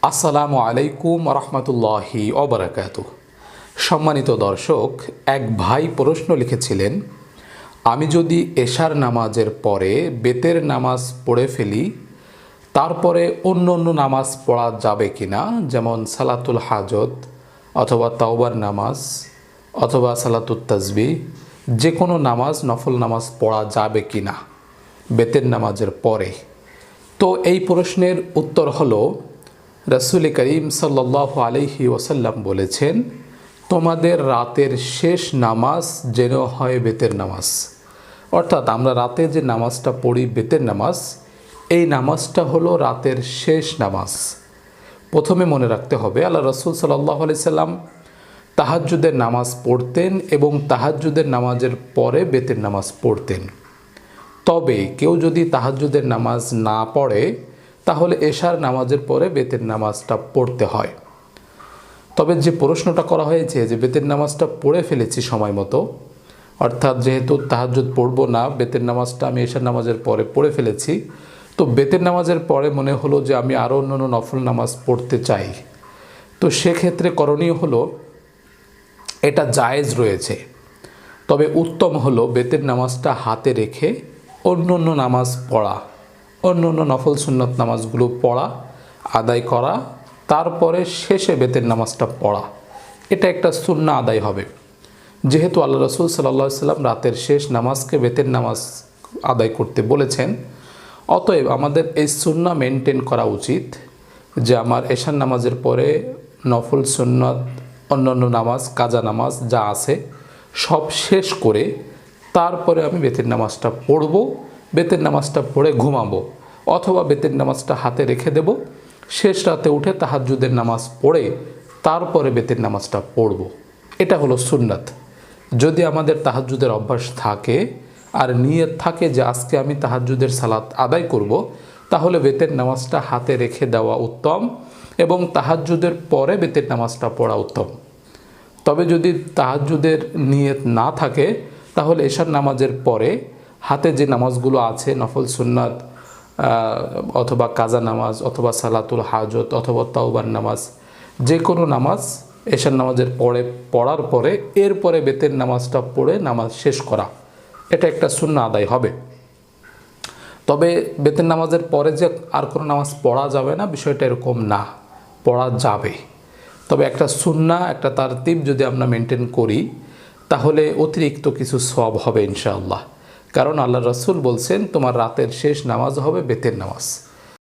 আসসালামু আলাইকুম রহমতুল্লাহি ওবারাকাতুহ। সম্মানিত দর্শক, এক ভাই প্রশ্ন লিখেছিলেন, আমি যদি এশার নামাজের পরে বেতের নামাজ পড়ে ফেলি, তারপরে অন্য অন্য নামাজ পড়া যাবে কি না, যেমন সালাতুল হাজত অথবা তাওবার নামাজ অথবা সালাতুত তাসবিহ, যে কোনো নামাজ নফল নামাজ পড়া যাবে কি না বেতের নামাজের পরে। তো এই প্রশ্নের উত্তর হলো, রাসূল করিম সাল্লাল্লাহু আলাইহি ওয়াসাল্লাম বলেছেন, তোমাদের রাতের শেষ নামাজ যেন হয় বেতের নামাজ। অর্থাৎ আমরা রাতে যে নামাজটা পড়ি বেতের নামাজ, এই নামাজটা হলো রাতের শেষ নামাজ। প্রথমে মনে রাখতে হবে, আল্লাহ রাসূল সাল্লাল্লাহু আলাইহি সাল্লাম তাহাজ্জুদের নামাজ পড়তেন এবং তাহাজ্জুদের নামাজের পরে বেতের নামাজ পড়তেন। তবে কেউ যদি তাহাজ্জুদের নামাজ না পড়ে, তাহলে এশার নামাজের পরে বেতের নামাজটা পড়তে হয়। তবে যে প্রশ্নটা করা হয়েছে যে বেতের নামাজটা পড়ে ফেলেছি সময় মতো, অর্থাৎ যেহেতু তাহাজ্জুদ পড়বো না, বেতের নামাজটা আমি এশার নামাজের পরে পড়ে ফেলেছি, তো বেতের নামাজের পরে মনে হলো যে আমি আরও অন্যান্য নফল নামাজ পড়তে চাই। তো সেক্ষেত্রে করণীয় হলো, এটা জায়েজ রয়েছে, তবে উত্তম হলো বেতের নামাজটা হাতে রেখে অন্য অন্য নামাজ পড়া, অন্য অন্য নফল সুন্নত নামাজগুলো পড়া, আদায় করা, তারপরে শেষে বেতের নামাজটা পড়া। এটা একটা সুন্নাহ আদায় হবে। যেহেতু আল্লাহ রাসূল সাল্লাল্লাহু আলাইহি সাল্লাম রাতের শেষ নামাজকে বেতের নামাজ আদায় করতে বলেছেন, অতএব আমাদের এই সুন্নাহ মেনটেন করা উচিত যে আমার এশার নামাজের পরে নফল সুন্নত, অন্যান্য নামাজ, কাজা নামাজ যা আছে সব শেষ করে তারপরে আমি বেতের নামাজটা পড়ব। বেতের নামাজটা পড়ে ঘুমাবো, অথবা বেতের নামাজটা হাতে রেখে দেব, শেষ রাতে উঠে তাহাজ্জুদের নামাজ পড়ে তারপরে বেতের নামাজটা পড়ব। এটা হলো সুন্নাত। যদি আমাদের তাহাজ্জুদের অভ্যাস থাকে আর নিয়ত থাকে যে আজকে আমি তাহাজ্জুদের সালাত আদায় করব, তাহলে বেতের নামাজটা হাতে রেখে দেওয়া উত্তম এবং তাহাজ্জুদের পরে বেতের নামাজটা পড়া উত্তম। তবে যদি তাহাজ্জুদের নিয়ত না থাকে, তাহলে এশার নামাজের পরে হাতে যে নামাজগুলো আছে নফল সুন্নাত অথবা কাজা নামাজ অথবা সালাতুল হাজত অথবা তাওবার নামাজ, যে কোনো নামাজ এশার নামাজের পরে পড়ার পরে এরপরে বেতের নামাজটা পড়ে নামাজ শেষ করা, এটা একটা সুন্নাহ আদায় হবে। তবে বেতের নামাজের পরে যে আর কোনো নামাজ পড়া যাবে না, বিষয়টা এরকম না, পড়া যাবে। তবে একটা সুন্নাহ, একটা তারতিব যদি আমরা মেনটেন করি, তাহলে অতিরিক্ত কিছু সওয়াব হবে ইনশাআল্লাহ। কারণ আল্লাহ রাসূল বলছেন, তোমার রাতের শেষ নামাজ হবে বেতের নামাজ।